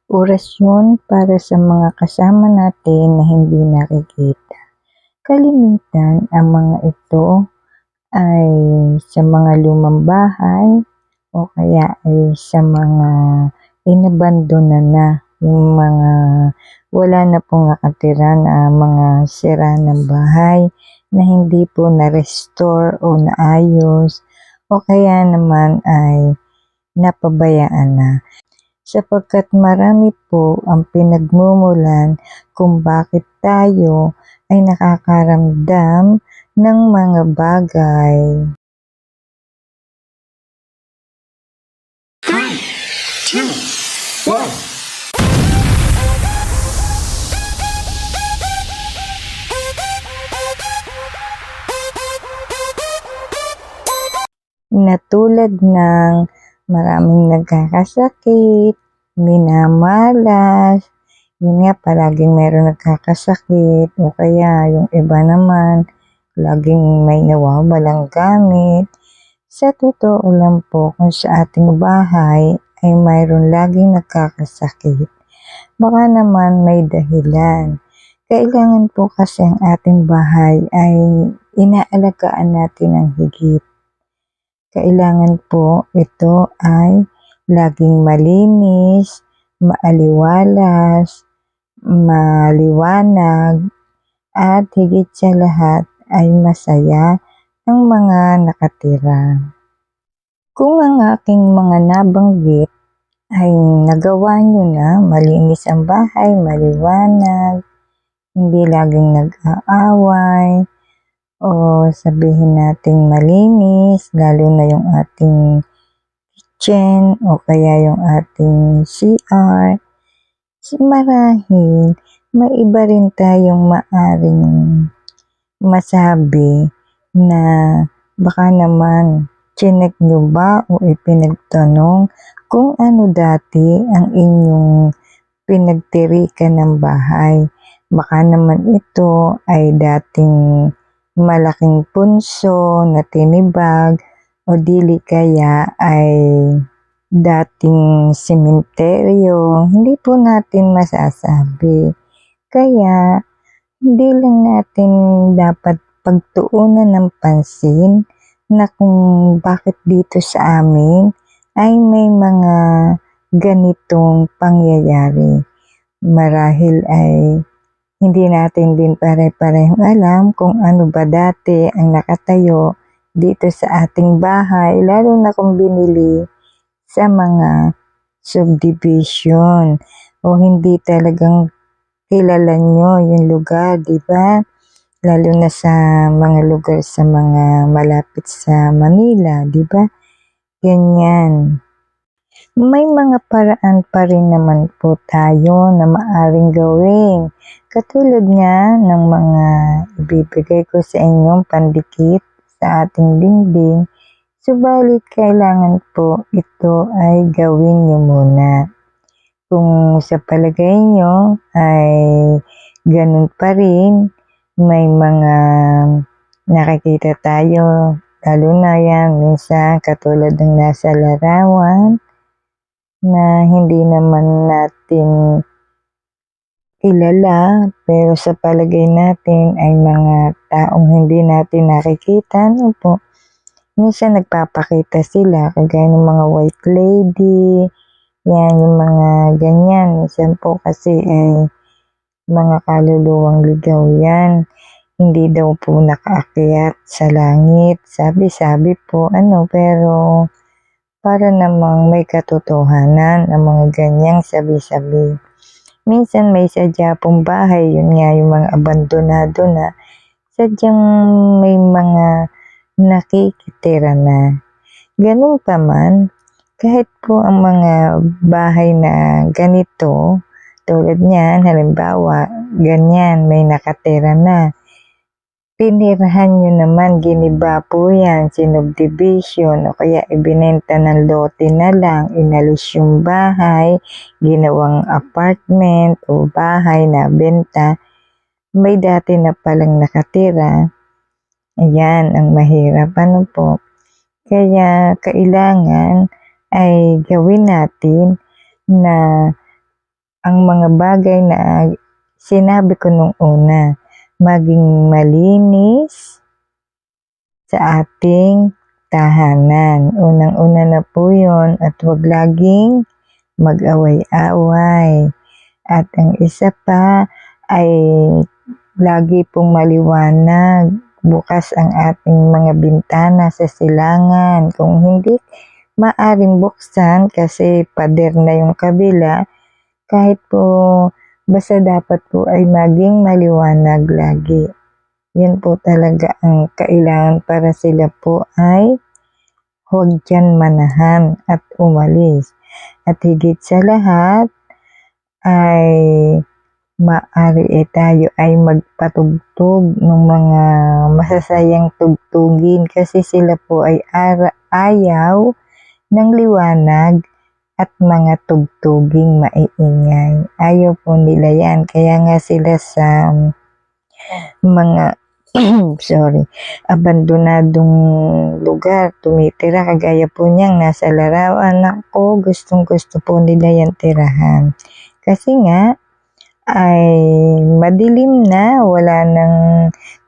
Oras yun para sa mga kasama natin na hindi nakikita. Kalimitan ang mga ito ay sa mga lumang bahay o kaya ay sa mga inabandona na, yung mga wala na pong nakatira na mga sira ng bahay na hindi po na-restore o naayos o kaya naman ay napabayaan na. Sapagkat marami po ang pinagmumulan kung bakit tayo ay nakakaramdam ng mga bagay. 3, 2, 1. Na tulad ng maraming nagkakasakit, minamalas, yun nga palaging meron nagkakasakit o kaya yung iba naman laging may nawawalang gamit. Sa totoo lang po kung sa ating bahay ay mayroon laging nagkakasakit, baka naman may dahilan. Kailangan po kasi ang ating bahay ay inaalagaan natin ng higit. Kailangan po ito ay laging malinis, maaliwalas, maliwanag, at higit sa lahat ay masaya ang mga nakatira. Kung ang aking mga nabanggit ay nagawa nyo na, malinis ang bahay, maliwanag, hindi laging nag-aaway, o sabihin nating malinis, lalo na yung ating kitchen o kaya yung ating CR, marahil may iba rin tayong maaring masabi na baka naman chinek nyo ba o ipinagtanong kung ano dati ang inyong pinagtirikan ng bahay. Baka naman ito ay dating malaking punso na tinibag o dili kaya ay dating sementeryo, hindi po natin masasabi. Kaya hindi lang natin dapat pagtuunan ng pansin na kung bakit dito sa amin ay may mga ganitong pangyayari. Marahil ay hindi natin din pare-parehong alam kung ano ba dati ang nakatayo dito sa ating bahay, lalo na kung binili sa mga subdivision o hindi talagang kilala nyo yung lugar, di ba? Lalo na sa mga lugar sa mga malapit sa Manila, di ba? Ganyan. May mga paraan pa rin naman po tayo na maaring gawin. Katulad nga ng mga ibibigay ko sa inyong pandikit sa ating dingding, subalit kailangan po ito ay gawin nyo muna. Kung sa palagay nyo ay ganun pa rin, may mga nakikita tayo, lalo na yan minsan katulad ng nasa larawan, na hindi naman natin kilala pero sa palagay natin ay mga taong hindi natin nakikita, ano po. Minsan nagpapakita sila kagaya ng mga white lady, yan yung mga ganyan. Minsan po kasi ay mga kaluluwang ligaw yan. Hindi daw po nakaakyat sa langit. Sabi-sabi po pero para namang may katotohanan ang mga ganyang sabi-sabi. Minsan may sadya pong bahay, yun nga yung mga abandonado na, sadyang may mga nakikitira na. Ganun pa man, kahit po ang mga bahay na ganito, tulad niyan, halimbawa, ganyan, may nakatira na. Pinirahan nyo naman, giniba po yan, sinubdivision o kaya ibinenta ng lote na lang, inalis yung bahay, ginawang apartment o bahay na benta, may dati na palang nakatira. Ayan, ang mahirap, po. Kaya kailangan ay gawin natin na ang mga bagay na sinabi ko nung una. Maging malinis sa ating tahanan. Unang-una na po yun, at huwag laging mag-away-away. At ang isa pa ay lagi pong maliwanag. Bukas ang ating mga bintana sa silangan. Kung hindi maaring buksan kasi pader na yung kabila, kahit po basta dapat po ay maging maliwanag lagi. Yan po talaga ang kailangan para sila po ay huwag dyan manahan at umalis. At higit sa lahat ay maaari tayo ay magpatugtog ng mga masasayang tugtugin kasi sila po ay ayaw ng liwanag at mga tugtuging maiingay. Ayaw po nila yan. Kaya nga sila sa mga abandonadong lugar tumitira. Kagaya po niyang nasa larawan. Ako, gustong gusto po nila yan tirahan. Kasi nga, ay madilim na, wala nang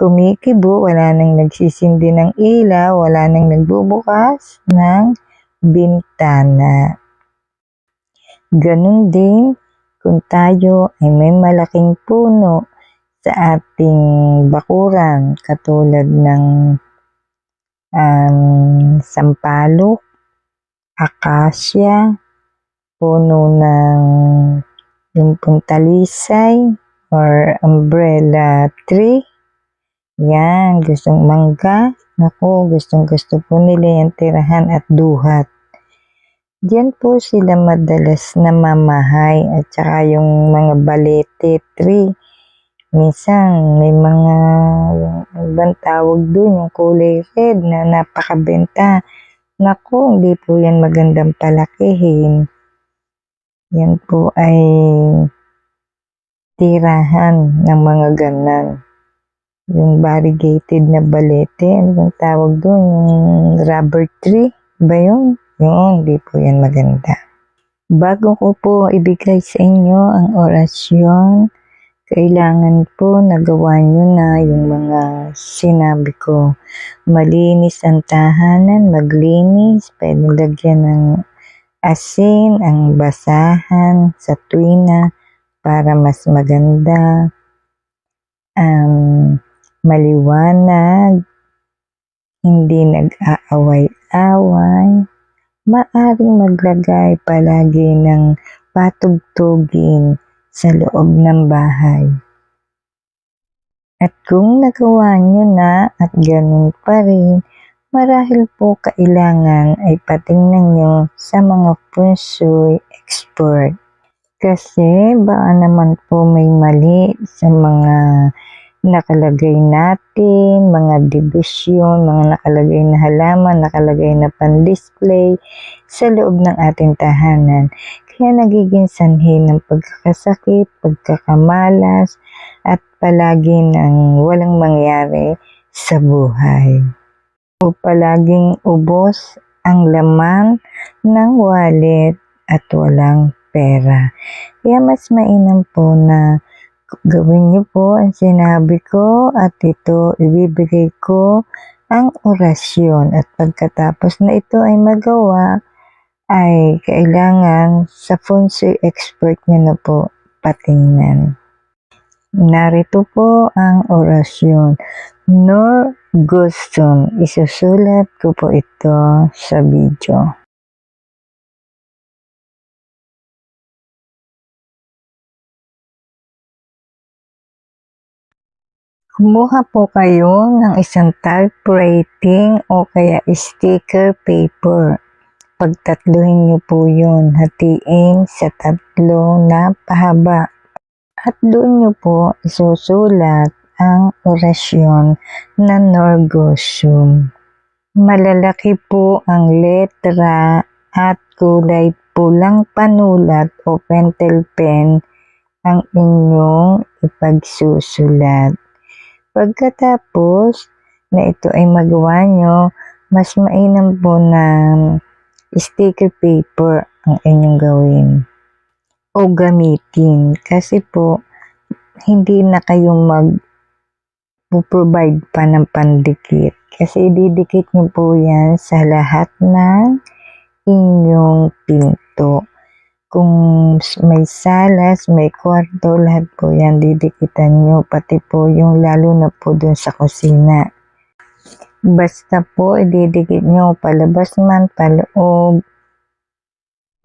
kumikibo, wala nang nagsisindi ng ilaw, wala nang nagbubukas ng bintana. Ganun din kung tayo ay may malaking puno sa ating bakuran katulad ng sampalok, akasya, puno ng yung puntalisay or umbrella tree. Yan, gustong mangga. Naku, gustong gusto po nila yung tirahan at duhat. Diyan po sila madalas namamahay at saka yung mga balete tree. Minsan may mga yung ibang tawag dun, yung kulay red na napakabenta. Naku, hindi po yan magandang palakihin. Yan po ay tirahan ng mga ganan. Yung variegated na balete, ano bang tawag doon? Yung rubber tree ba yun? Yun, di po yan maganda. Bago ko po ibigay sa inyo ang orasyon, kailangan po nagawa nyo na yung mga sinabi ko. Malinis ang tahanan, maglinis, pwede lagyan ng asin, ang basahan sa tuwina para mas maganda. Maliwanag, hindi nag-aaway-away, maaring maglagay palagi ng patugtugin sa loob ng bahay. At kung nagawa nyo na at ganun pa rin, marahil po kailangan ay patingnan nyo sa mga feng shui expert. Kasi baka naman po may mali sa mga nakalagay natin, mga dibisyon, mga nakalagay na halaman, nakalagay na pan-display sa loob ng ating tahanan. Kaya nagiging sanhi ng pagkakasakit, pagkakamalas, at palagi nang walang mangyari sa buhay. O palaging ubos ang laman ng wallet at walang pera. Kaya mas mainam po na gawin niyo po ang sinabi ko at ito ibibigay ko ang orasyon at pagkatapos na ito ay magawa ay kailangan sa feng shui expert niyo na po patingnan. Narito po ang orasyon. Norgusum. Isusulat ko po ito sa video. Kumuha po kayo ng isang typewriting o kaya sticker paper. Pagtatluhin niyo po yun, hatiin sa 3 na pahaba. At doon niyo po isusulat ang orasyon na Norgusum. Malalaki po ang letra at kulay pulang panulat o pentel pen ang inyong ipagsusulat. Pagkatapos na ito ay magawa nyo, mas mainam po na sticker paper ang inyong gawin. o gamitin. Kasi po, hindi na kayo mag-provide pa ng pandikit. Kasi ididikit nyo po yan sa lahat ng inyong pinto. Kung may salas, may kwarto, lahat po yan didikitan nyo. Pati po yung lalo na po dun sa kusina. Basta po ididikit nyo palabas man, paloob.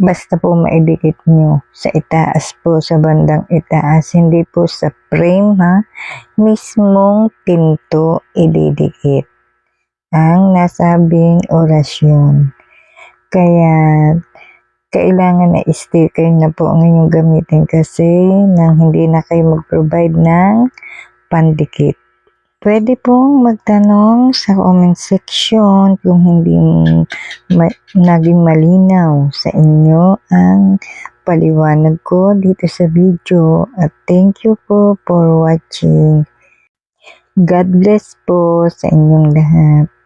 Basta po maidikit nyo sa itaas po, sa bandang itaas. Hindi po sa frame ha. Mismong pinto ididikit ang nasabing orasyon. Kaya kailangan na sticker na po ang inyong gamitin kasi nang hindi na kayo mag-provide ng pandikit. Pwede pong magtanong sa comment section kung hindi naging malinaw sa inyo ang paliwanag ko dito sa video. At thank you po for watching. God bless po sa inyong lahat.